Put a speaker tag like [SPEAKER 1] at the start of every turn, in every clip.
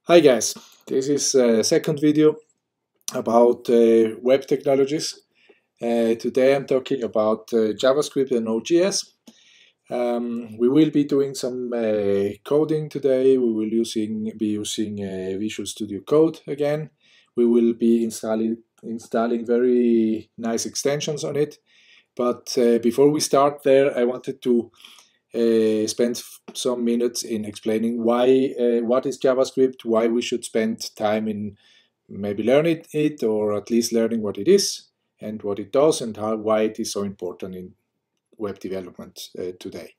[SPEAKER 1] Hi guys, this is a second video about web technologies. Today I'm talking about JavaScript and nodeJs. We will be doing some coding today. We will be using Visual Studio Code again. We will be installing very nice extensions on it. But before we start there, I wanted to spend some minutes in explaining what is JavaScript, why we should spend time in maybe learning it, or at least learning what it is and what it does, and why it is so important in web development today.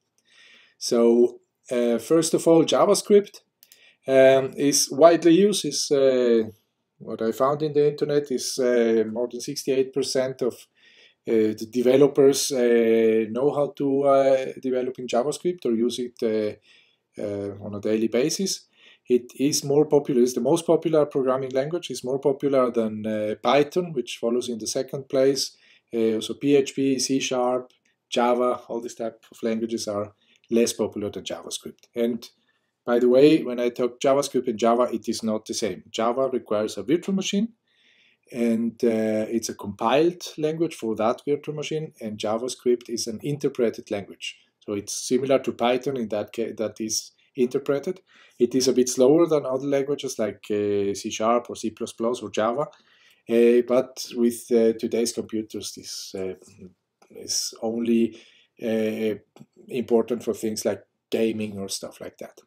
[SPEAKER 1] So first of all, JavaScript is widely used. Is what I found in the internet is more than 68% of the developers know how to develop in JavaScript or use it on a daily basis. It is more popular, it's the most popular programming language, it's more popular than Python, which follows in the second place. So PHP, C#, Java, all these type of languages are less popular than JavaScript. And by the way, when I talk JavaScript and Java, it is not the same. Java requires a virtual machine, and it's a compiled language for that virtual machine, and JavaScript is an interpreted language. So it's similar to Python in that case, that is interpreted. It is a bit slower than other languages like C# or C++ or Java, but with today's computers, this is only important for things like gaming or stuff like that.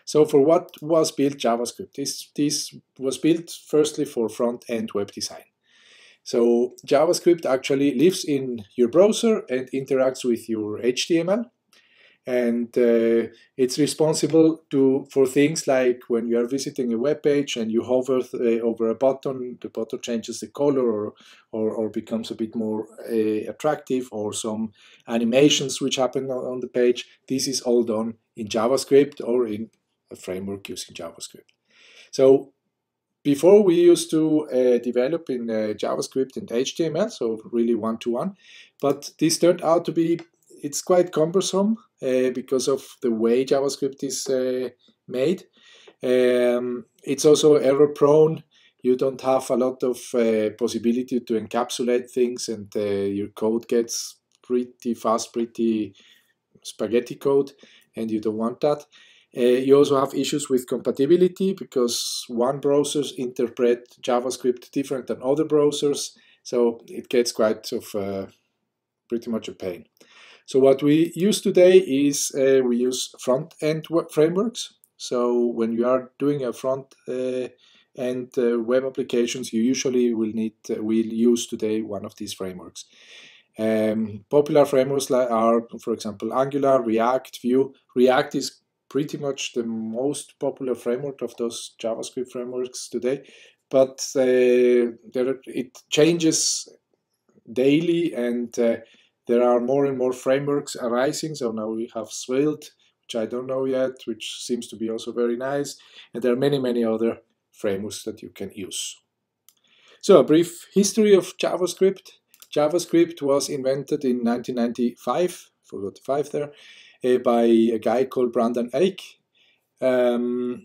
[SPEAKER 1] So for what was built JavaScript? This was built firstly for front-end web design. So JavaScript actually lives in your browser and interacts with your HTML. And it's responsible for things like when you are visiting a web page and you hover over a button, the button changes the color or becomes a bit more attractive, or some animations which happen on the page. This is all done in JavaScript or in a framework using JavaScript. So before we used to develop in JavaScript and HTML, so really one-to-one, but this turned out to be, it's quite cumbersome because of the way JavaScript is made. It's also error-prone. You don't have a lot of possibility to encapsulate things, and your code gets pretty fast, pretty spaghetti code, and you don't want that. You also have issues with compatibility because one browsers interpret JavaScript different than other browsers, so it gets quite pretty much a pain. So what we use today is we use front-end frameworks. So when you are doing a front-end web applications, you usually will use today one of these frameworks. Popular frameworks are, for example, Angular, React, Vue. React is pretty much the most popular framework of those JavaScript frameworks today, but it changes daily, and there are more and more frameworks arising. So now we have Svelte, which I don't know yet, which seems to be also very nice, and there are many, many other frameworks that you can use. So a brief history of JavaScript. JavaScript was invented in 1995, forgot the 5 there, by a guy called Brandon Eich.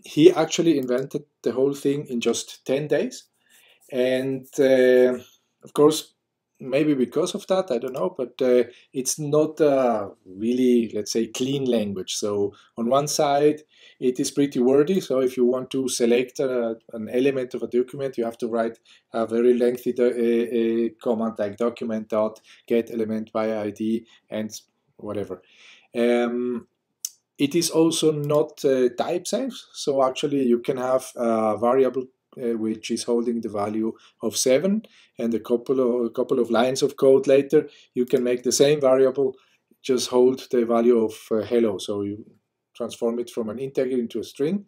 [SPEAKER 1] He actually invented the whole thing in just 10 days. And of course, maybe because of that, I don't know, but it's not a really, let's say, clean language. So on one side, it is pretty wordy. So if you want to select an element of a document, you have to write a very lengthy command like document.getElementById and whatever. It is also not type safe, so actually you can have a variable which is holding the value of 7, and a couple of lines of code later you can make the same variable just hold the value of hello, so you transform it from an integer into a string.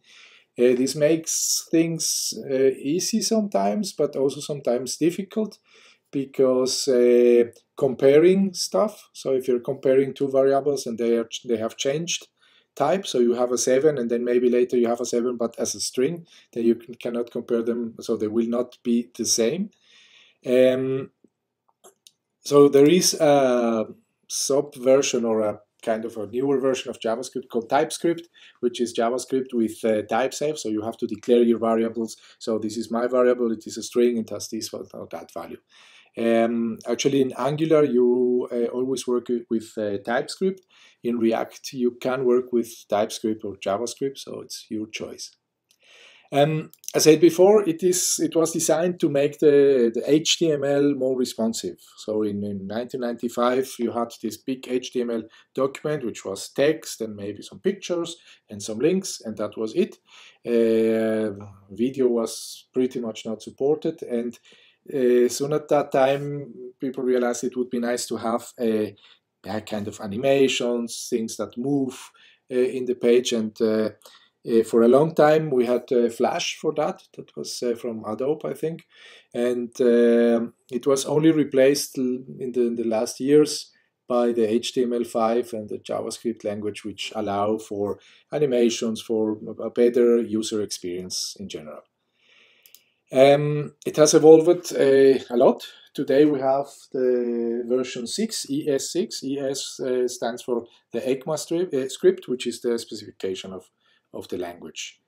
[SPEAKER 1] This makes things easy sometimes, but also sometimes difficult, because comparing stuff, so if you're comparing two variables and they have changed type, so you have a 7 and then maybe later you have a 7 but as a string, then you cannot compare them, so they will not be the same. So there is a subversion or a kind of a newer version of JavaScript called Typescript, which is JavaScript with typesafe. So you have to declare your variables. So this is my variable, it is a string, it has this or that value. Actually, in Angular, you always work with TypeScript. In React, you can work with TypeScript or JavaScript, so it's your choice. As I said before, it was designed to make the HTML more responsive. So in 1995, you had this big HTML document, which was text and maybe some pictures and some links, and that was it. Video was pretty much not supported, and soon at that time, people realized it would be nice to have a kind of animations, things that move in the page, and for a long time, we had Flash for that. That was from Adobe, I think. And it was only replaced in the last years by the HTML5 and the JavaScript language, which allow for animations, for a better user experience in general. It has evolved a lot. Today we have the version 6, ES6. ES stands for the ECMA script, which is the specification of the language.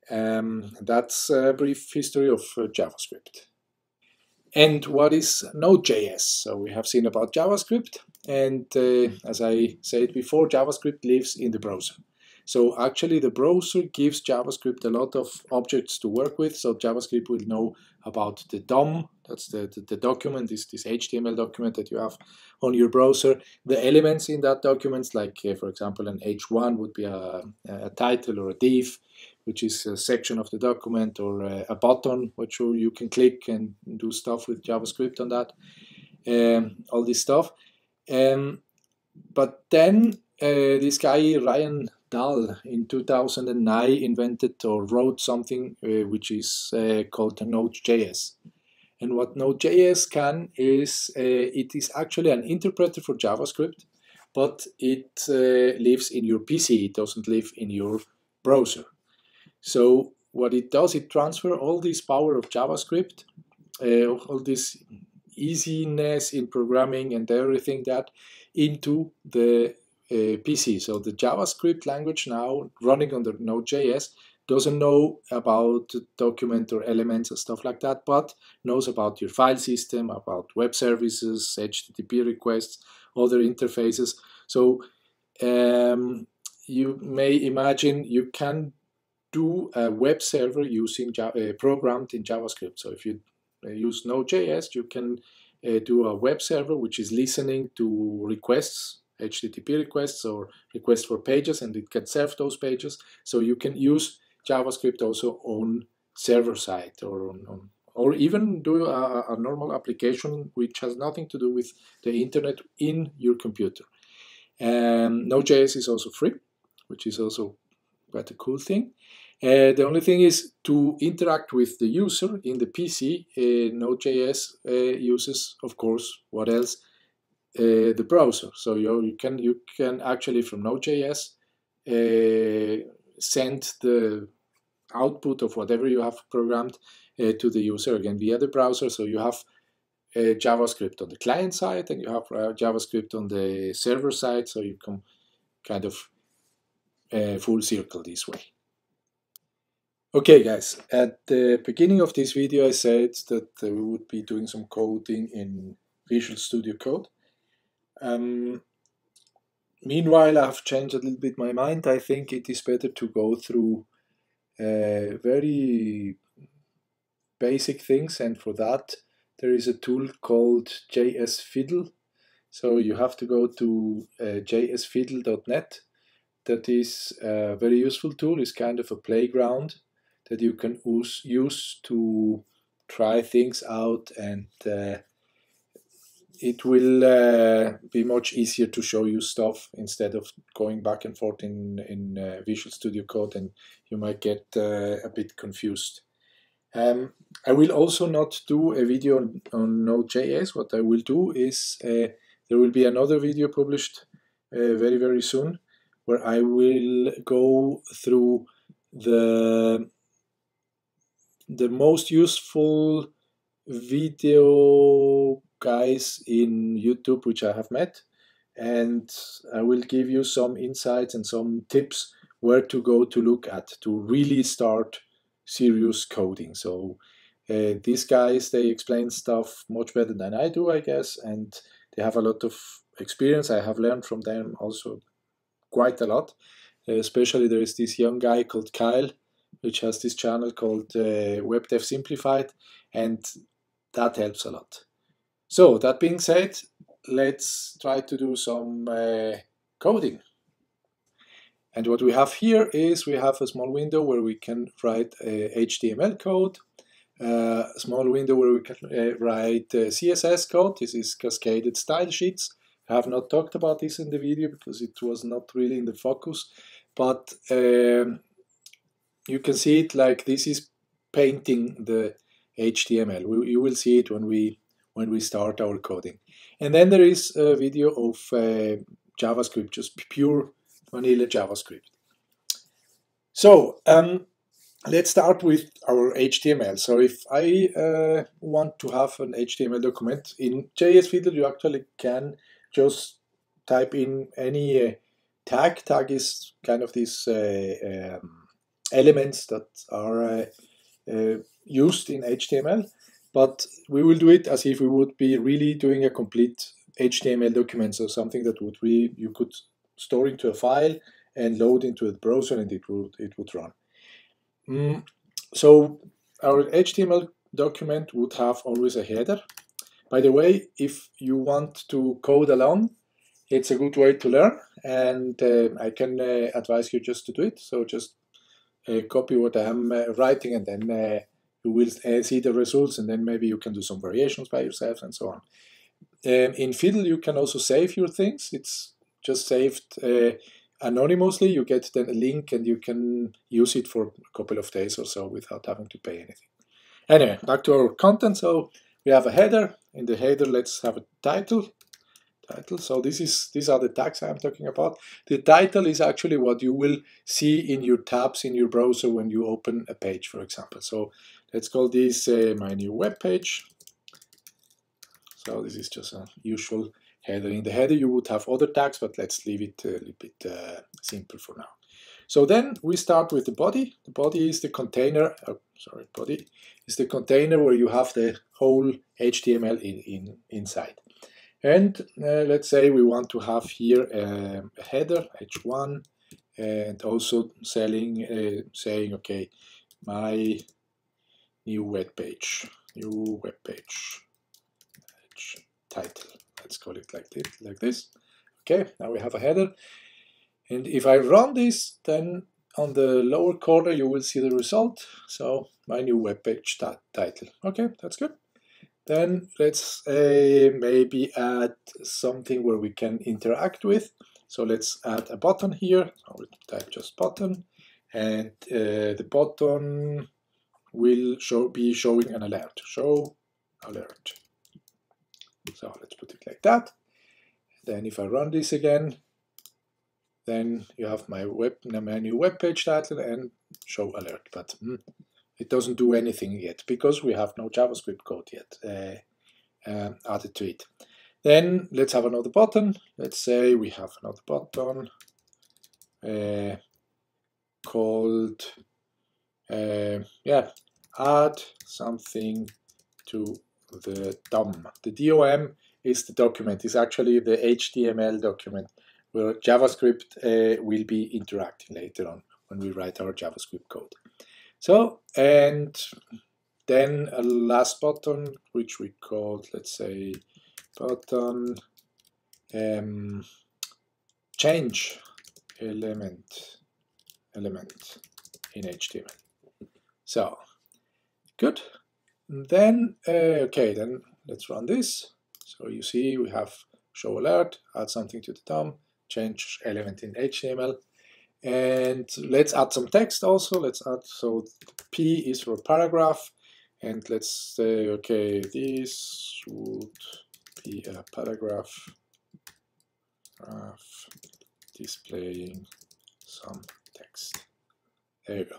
[SPEAKER 1] That's a brief history of JavaScript. And what is nodeJs? So we have seen about JavaScript, and as I said before, JavaScript lives in the browser. So actually the browser gives JavaScript a lot of objects to work with. So JavaScript will know about the DOM, that's the document, this HTML document that you have on your browser. The elements in that document, like for example an H1 would be a title or a div, which is a section of the document, or a button which you can click and do stuff with JavaScript on that, all this stuff. But then this guy Ryan Dahl in 2009 invented or wrote something which is called nodeJs. And what nodeJs can is, it is actually an interpreter for JavaScript, but it lives in your PC, it doesn't live in your browser. So what it does, it transfers all this power of JavaScript, all this easiness in programming and everything that into the PC. So the JavaScript language now running on the Node.js doesn't know about document or elements and stuff like that, but knows about your file system, about web services, HTTP requests, other interfaces. So you may imagine you can do a web server using programmed in JavaScript. So if you use Node.js, you can do a web server which is listening to requests, HTTP requests or requests for pages, and it can serve those pages. So you can use JavaScript also on server side, or even do a normal application which has nothing to do with the internet in your computer. Node.js is also free, which is also quite a cool thing. The only thing is to interact with the user in the PC. Node.js uses, of course, what else? The browser. So you can actually from Node.js send the output of whatever you have programmed to the user again via the browser. So you have JavaScript on the client side and you have JavaScript on the server side. So you can kind of full circle this way. Okay guys, at the beginning of this video I said that we would be doing some coding in Visual Studio Code. Meanwhile, I've changed a little bit my mind. I think it is better to go through very basic things, and for that there is a tool called JSFiddle. So you have to go to jsfiddle.net. That is a very useful tool. It's kind of a playground that you can use to try things out, and it will be much easier to show you stuff instead of going back and forth in Visual Studio Code, and you might get a bit confused. I will also not do a video on Node.js. What I will do is there will be another video published very, very soon where I will go through the most useful video guys in YouTube which I have met, and I will give you some insights and some tips where to go to look at to really start serious coding. So these guys, they explain stuff much better than I do, I guess, and they have a lot of experience. I have learned from them also quite a lot. Especially there is this young guy called Kyle, which has this channel called Web Dev Simplified, and that helps a lot. So that being said, let's try to do some coding. And what we have here is we have a small window where we can write HTML code, a small window where we can write CSS code. This is cascaded style sheets. I have not talked about this in the video because it was not really in the focus, but you can see it like this is painting the HTML. You will see it when we start our coding. And then there is a video of JavaScript, just pure vanilla JavaScript. So let's start with our HTML. So if I want to have an HTML document in JS Fiddler, you actually can just type in any tag. Tag is kind of these elements that are used in HTML, but we will do it as if we would be really doing a complete HTML document, so something that would you could store into a file and load into a browser, and it would run. So our HTML document would have always a header. By the way, if you want to code along, it's a good way to learn, and I can advise you just to do it. So just copy what I am writing, and then you will see the results, and then maybe you can do some variations by yourself and so on. In Fiddle, you can also save your things. It's just saved anonymously. You get then a link, and you can use it for a couple of days or so without having to pay anything. Anyway, back to our content. So we have a header. In the header, let's have a title. So these are the tags I'm talking about. The title is actually what you will see in your tabs in your browser when you open a page, for example. So let's call this my new web page. So this is just a usual header. In the header you would have other tags, but let's leave it a little bit simple for now. So then we start with the body. The body is the container. Body is the container where you have the whole HTML inside. And let's say we want to have here a header, h1, and also saying, okay, my new web page title. Let's call it like this. Okay, now we have a header. And if I run this, then on the lower corner you will see the result. So my new web page title. Okay, that's good. Then let's maybe add something where we can interact with. So let's add a button here. I will type just button, and the button will be showing an alert. Show alert. So let's put it like that. Then if I run this again, then you have my new web page title and show alert. But it doesn't do anything yet because we have no JavaScript code yet added to it. Then let's have another button. Let's say we have another button called add something to the DOM. The DOM is the document. It's actually the HTML document where JavaScript will be interacting later on when we write our JavaScript code. So, and then a last button, which we called, let's say, button change element in HTML. So, good. And then, okay, then let's run this. So you see we have show alert, add something to the DOM, change element in HTML. And let's add some text also. Let's add, so P is for paragraph, and let's say, okay, this would be a paragraph displaying some text. There you go.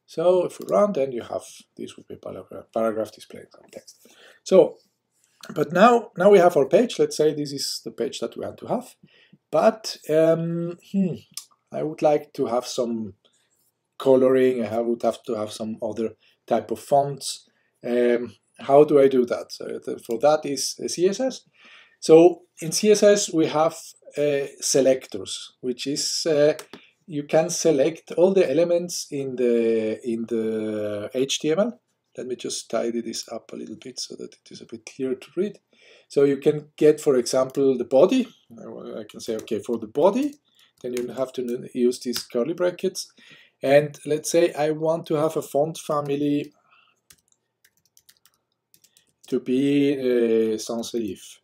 [SPEAKER 1] So if we run, then you have, this would be a paragraph displaying some text. So But now we have our page. Let's say this is the page that we want to have. But I would like to have some coloring. I would have to have some other type of fonts. How do I do that? So for that is CSS. So in CSS we have selectors, which is you can select all the elements in the HTML. Let me just tidy this up a little bit so that it is a bit clearer to read. So you can get, for example, the body. I can say, okay, for the body, then you have to use these curly brackets. And let's say I want to have a font family to be sans serif,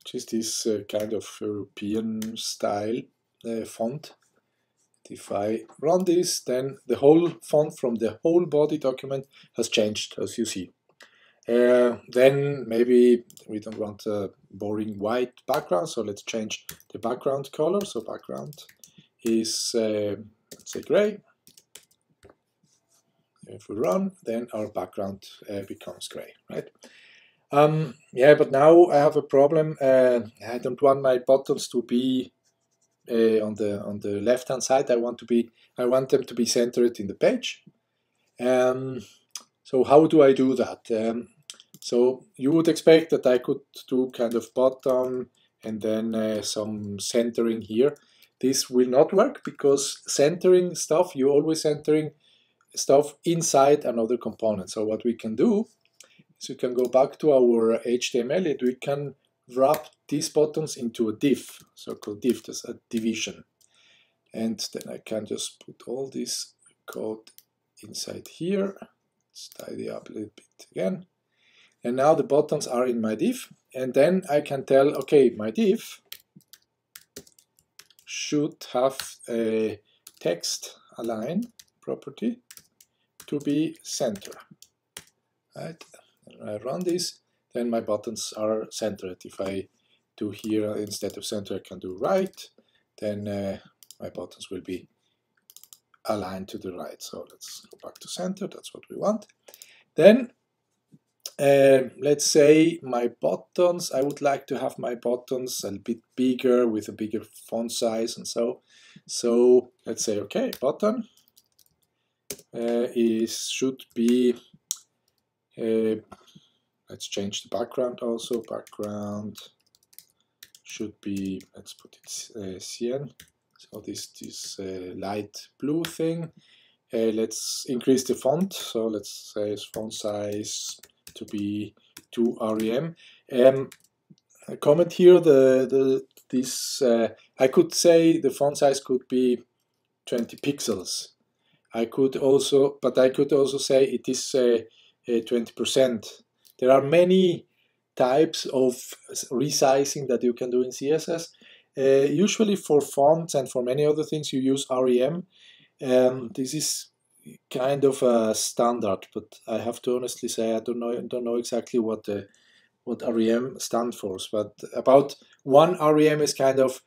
[SPEAKER 1] which is this kind of European style font. If I run this, then the whole font from the whole body document has changed, as you see. Then maybe we don't want a boring white background, so let's change the background color. So background is, let's say, gray. If we run, then our background becomes gray, right? Yeah, but now I have a problem. I don't want my buttons to be on the left-hand side. I want them to be centered in the page. So how do I do that? So you would expect that I could do kind of bottom and then some centering here. This will not work because centering stuff, you're always centering stuff inside another component. So what we can do is we can go back to our HTML and we can wrap these buttons into a div, so-called div, that's a division. And then I can just put all this code inside here. Let's tidy up a little bit again. And now the buttons are in my div. And then I can tell, okay, my div should have a text align property to be center. Right? And I run this, then my buttons are centered. If I do here instead of center, I can do right, then my buttons will be aligned to the right. So let's go back to center, that's what we want. Then let's say my buttons, I would like to have my buttons a bit bigger with a bigger font size and so. So let's say, okay, button should be, let's change the background also. Background should be, let's put it cyan. So this light blue thing. Let's increase the font. So let's say font size to be 2 rem. A comment here. I could say the font size could be 20 pixels. I could also say it is 20%. There are many types of resizing that you can do in CSS. Usually for fonts and for many other things you use rem. This is kind of a standard, but I have to honestly say I don't know exactly what rem stands for. But about 1 rem is kind of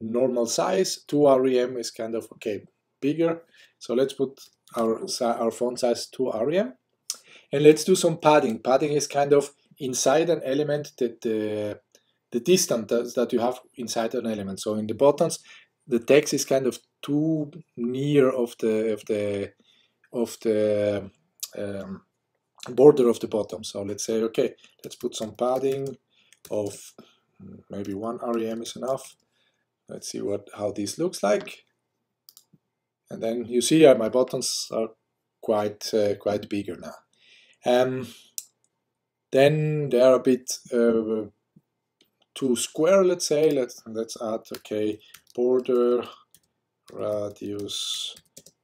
[SPEAKER 1] normal size, 2 rem is kind of okay bigger. So let's put our font size 2 rem, and let's do some padding. Padding is kind of inside an element that the distance that you have inside an element. So in the buttons, the text is kind of too near of the border of the bottom. So let's say, okay, let's put some padding of maybe 1 rem is enough. Let's see how this looks like. And then you see my buttons are quite bigger now. Then they are a bit too square. Let's say let's add, okay, border radius.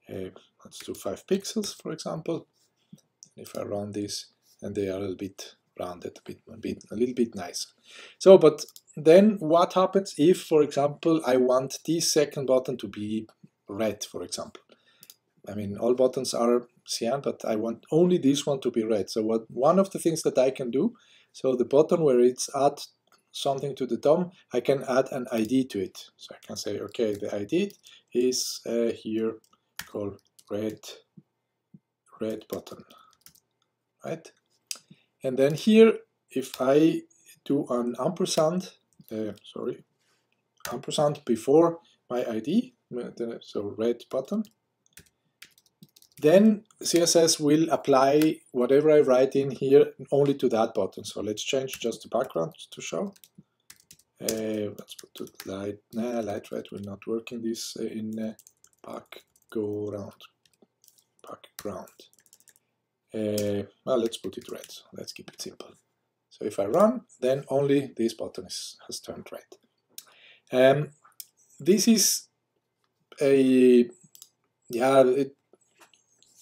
[SPEAKER 1] Let's do 5 pixels, for example. If I run this, and they are a little bit rounded, a little bit nicer. So, but then what happens if, for example, I want this second button to be red, for example? I mean, all buttons are cyan, but I want only this one to be red. So one of the things that I can do, so the button where it's add something to the DOM, I can add an ID to it. So I can say, okay, the ID is here called red button, right? And then here if I do an ampersand, ampersand before my ID, so red button, then CSS will apply whatever I write in here only to that button. So let's change just the background to show. Let's put the light. Light red will not work in this background. Well, let's put it red. Let's keep it simple. So if I run, then only this button has turned red. This is a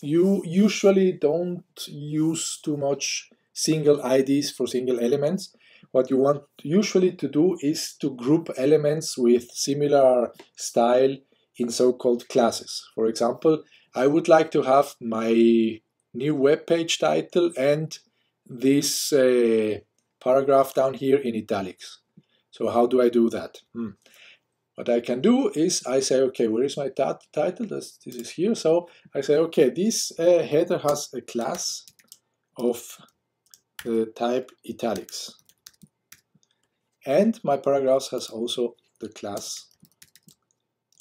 [SPEAKER 1] you usually don't use too much single IDs for single elements. What you want usually to do is to group elements with similar style in so-called classes. For example, I would like to have my new web page title and this paragraph down here in italics. So how do I do that? What I can do is I say, okay, where is my title? This is here. So I say, okay, this header has a class of type italics. And my paragraphs has also the class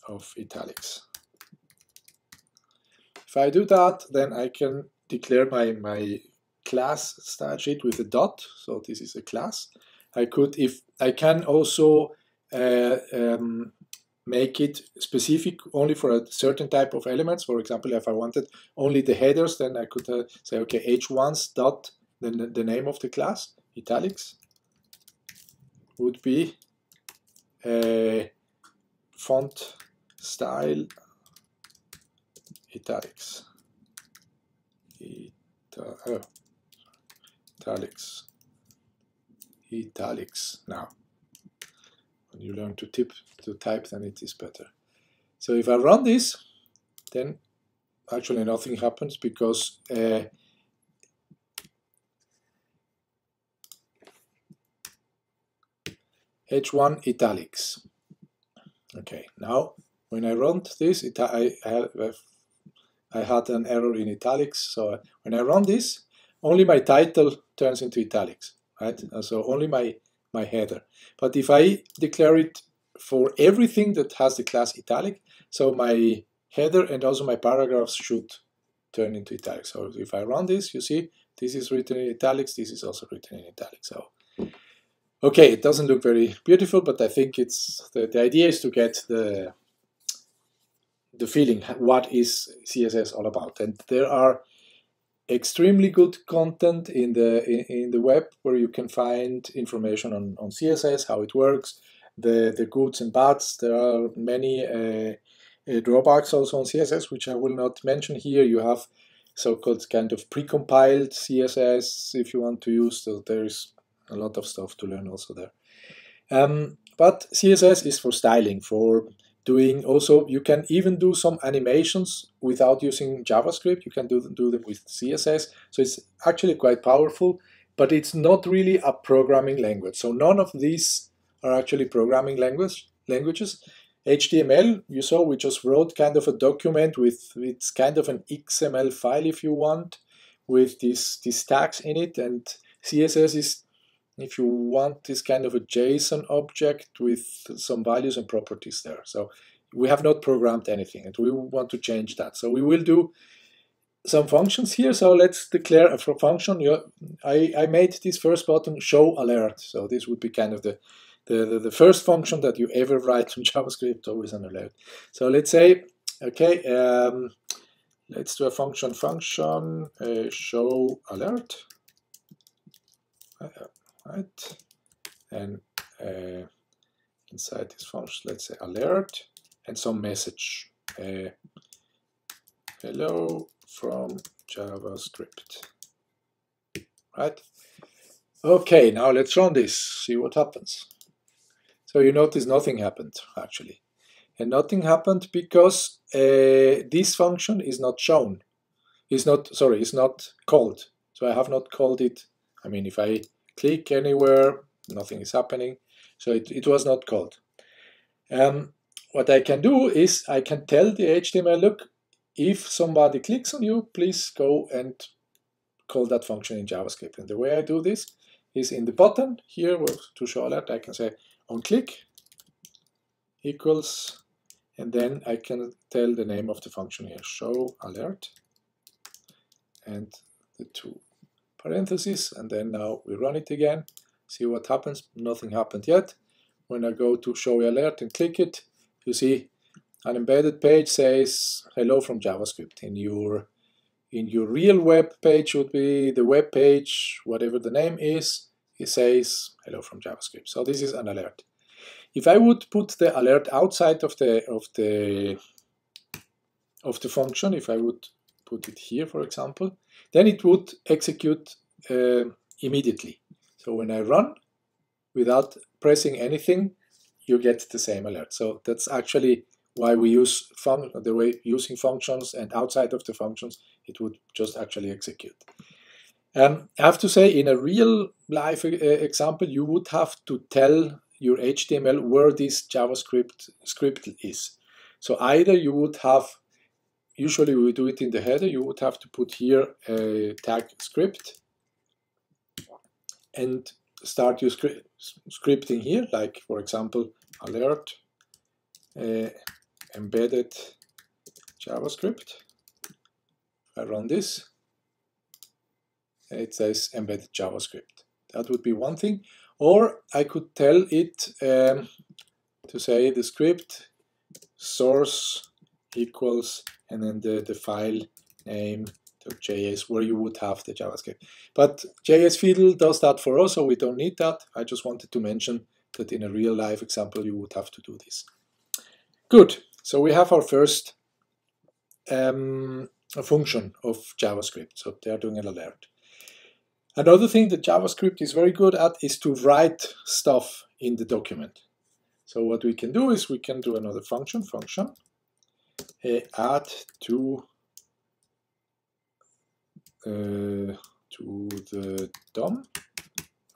[SPEAKER 1] of italics. If I do that, then I can declare my class style sheet with a dot. So this is a class. I can also make it specific only for a certain type of elements. For example, if I wanted only the headers, then I could say, okay, h1's dot, then the name of the class, italics, would be font style italics. Italics. Now, when you learn to type, then it is better. So if I run this, then actually nothing happens because H1 italics. Okay, now when I run this, I had an error in italics. So when I run this, only my title turns into italics, right? So only my header. But if I declare it for everything that has the class italic, so my header and also my paragraphs should turn into italics. So if I run this, you see this is written in italics, this is also written in italics. So okay, it doesn't look very beautiful, but I think it's the idea is to get the feeling what is CSS all about. And there are extremely good content in the web where you can find information on CSS, how it works, the goods and bads. There are many drawbacks also on CSS, which I will not mention here. You have so-called kind of precompiled CSS if you want to use. So there is a lot of stuff to learn also there. But CSS is for styling, for doing also, you can even do some animations without using JavaScript. You can do them with CSS. So it's actually quite powerful, but it's not really a programming language. So none of these are actually programming languages. HTML, you saw, we just wrote kind of a document with, it's kind of an XML file if you want, with these tags in it. And CSS is, if you want, this kind of a JSON object with some values and properties there. So we have not programmed anything and we want to change that. So we will do some functions here. So let's declare a function. I made this first button show alert. So this would be kind of the first function that you ever write in JavaScript, always an alert. So let's say, okay, let's do a function show alert. Right, and inside this function, let's say alert and some message. Hello from JavaScript. Right. Okay, now let's run this. See what happens. So you notice nothing happened actually, and nothing happened because this function is not shown. It's not called. So I have not called it. I mean, if I click anywhere, nothing is happening. So it was not called. What I can do is I can tell the HTML, look, if somebody clicks on you, please go and call that function in JavaScript. And the way I do this is in the button. Here, to show alert, I can say on click equals, and then I can tell the name of the function here, show alert, and the two parentheses, and then now we run it again. See what happens. Nothing happened yet. When I go to show alert and click it, you see an embedded page says hello from JavaScript. In your real web page would be the web page, whatever the name is, it says hello from JavaScript. So this is an alert. If I would put the alert outside of the function, if I would put it here, for example, then it would execute immediately. So when I run without pressing anything, you get the same alert. So that's actually why we use the way using functions, and outside of the functions, it would just actually execute. I have to say, in a real life example, you would have to tell your HTML where this JavaScript script is. So either you would have, usually we do it in the header, you would have to put here a tag script and start your scripting here, like for example, alert embedded JavaScript. I run this, it says embedded JavaScript. That would be one thing. Or I could tell it to say the script source equals, and then the file name .js, where you would have the JavaScript. But JS Fiddle does that for us, so we don't need that. I just wanted to mention that in a real life example you would have to do this. Good, so we have our first function of JavaScript, so they are doing an alert. Another thing that JavaScript is very good at is to write stuff in the document. So what we can do is we can do another function add to the DOM,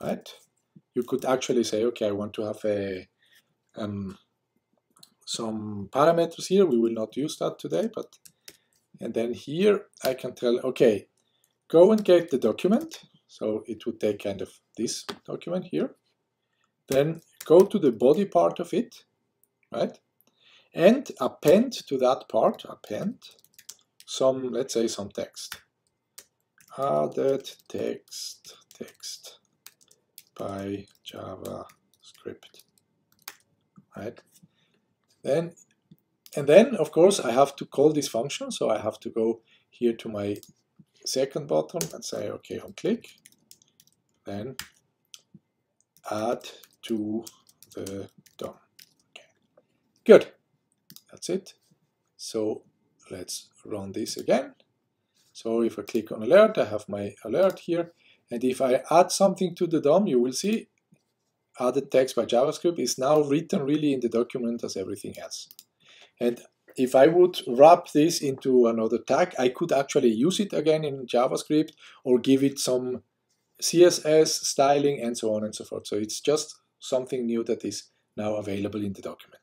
[SPEAKER 1] right? You could actually say, okay, I want to have a some parameters here. We will not use that today, but and then here I can tell, okay, go and get the document. So it would take kind of this document here. Then go to the body part of it, right? And append to that part, append some, let's say some text. Added text by JavaScript, right? And then of course I have to call this function, so I have to go here to my second button and say, okay, on click, then add to the DOM. Okay. Good, that's it. So let's run this again. So if I click on alert, I have my alert here, and if I add something to the DOM, you will see added text by JavaScript is now written really in the document as everything else. And if I would wrap this into another tag, I could actually use it again in JavaScript or give it some CSS styling and so on and so forth. So it's just something new that is now available in the document.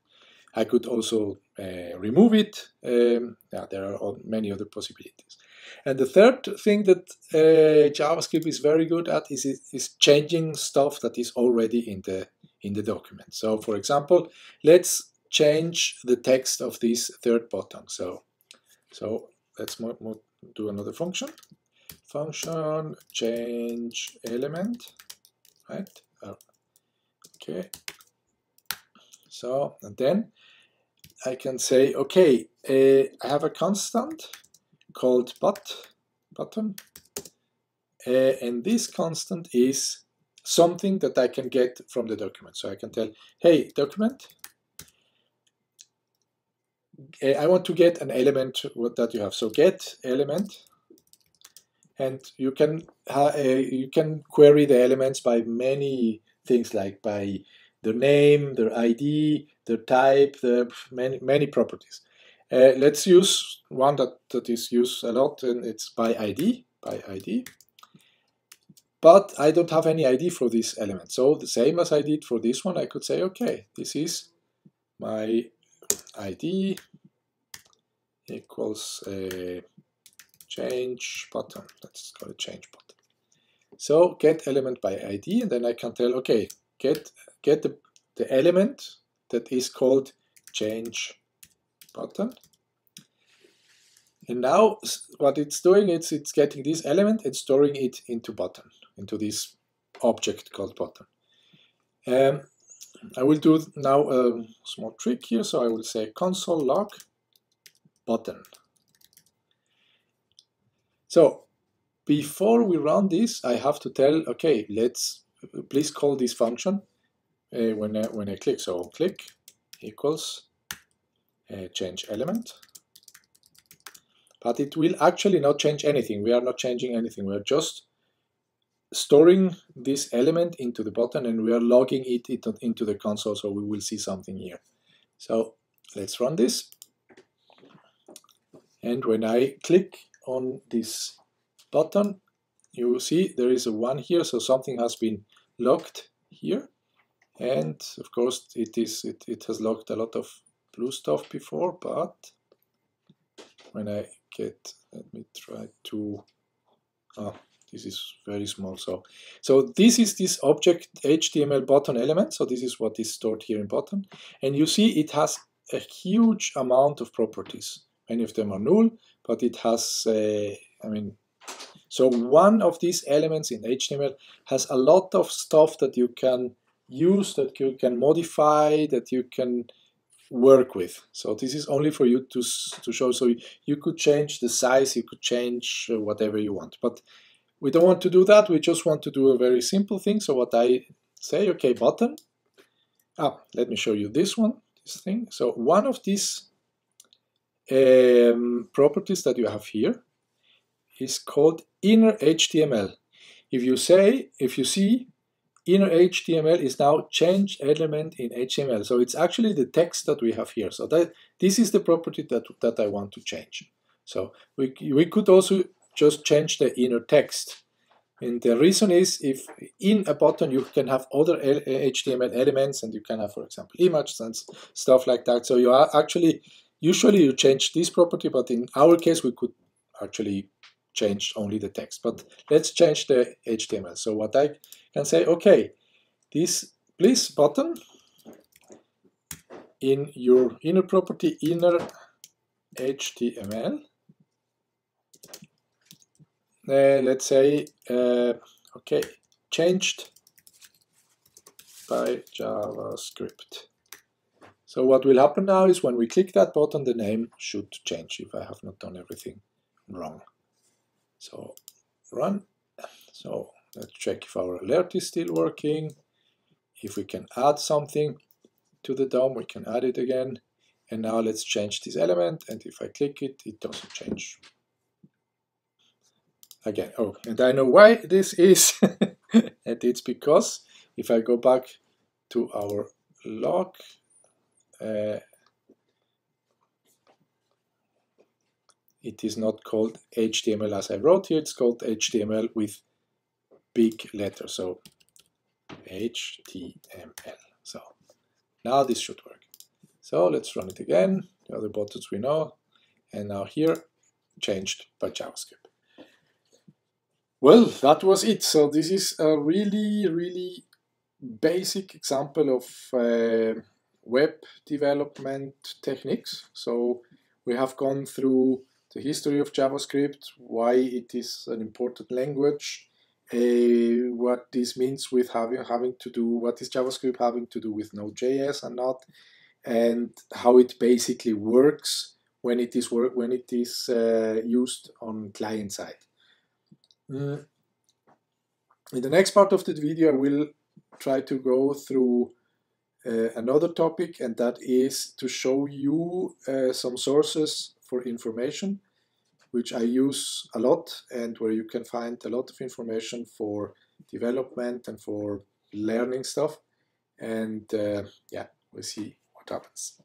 [SPEAKER 1] I could also remove it. Yeah, there are many other possibilities. And the third thing that JavaScript is very good at is changing stuff that is already in the document. So for example, let's change the text of this third button. So let's do another function. Function change element, right? Okay. So, and then I can say, okay, I have a constant called button, and this constant is something that I can get from the document. So I can tell, hey, document, I want to get an element that you have. So get element, and you can query the elements by many things, like by their name, their ID, their type, the many properties. Let's use one that is used a lot, and it's by ID. But I don't have any ID for this element. So the same as I did for this one, I could say, okay, this is my ID equals a change button. Let's call it change button. So get element by ID, and then I can tell, okay, get the element that is called change button. And now what it's doing is it's getting this element and storing it into button, into this object called button. I will do now a small trick here, so I will say console log button. So before we run this, I have to tell, okay, please call this function when I click. So click equals change element. But it will actually not change anything. We are not changing anything. We are just storing this element into the button, and we are logging it into the console, so we will see something here. So let's run this. And when I click on this button, you will see there is a 1 here, so something has been logged here. And of course it has logged a lot of blue stuff before, but when I let me try to, this is very small. So this is this object HTML button element. So this is what is stored here in button. And you see it has a huge amount of properties. Many of them are null, but it has, so one of these elements in HTML has a lot of stuff that you can use, that you can modify, that you can work with. So this is only for you to show. So you could change the size, you could change whatever you want. But we don't want to do that. We just want to do a very simple thing. So what I say, okay, button. Let me show you this thing. So one of these properties that you have here is called inner HTML. If you see inner HTML is now change element in HTML. So it's actually the text that we have here. So this is the property that I want to change. So we could also just change the inner text. And the reason is, if in a button you can have other HTML elements, and you can have, for example, images and stuff like that. So you are actually, usually you change this property, but in our case we could actually change only the text. But let's change the HTML. So what I can say, okay, this please button in your inner property inner HTML. Let's say, okay, changed by JavaScript. So what will happen now is when we click that button, the name should change if I have not done everything wrong. So run. So let's check if our alert is still working. If we can add something to the DOM, we can add it again. And now let's change this element. And if I click it, it doesn't change. Again, and I know why this is. And it's because if I go back to our log, it is not called HTML as I wrote here, it's called HTML with big letters, so HTML. So now this should work. So let's run it again, the other buttons we know, and now here, changed by JavaScript. Well, that was it. So this is a really basic example of web development techniques. So we have gone through the history of JavaScript, why it is an important language, what this means with having to do, what is JavaScript having to do with nodeJS and not, and how it basically works when it is used on client side. In the next part of the video, I will try to go through another topic, and that is to show you some sources for information, which I use a lot and where you can find a lot of information for development and for learning stuff. And yeah, we'll see what happens.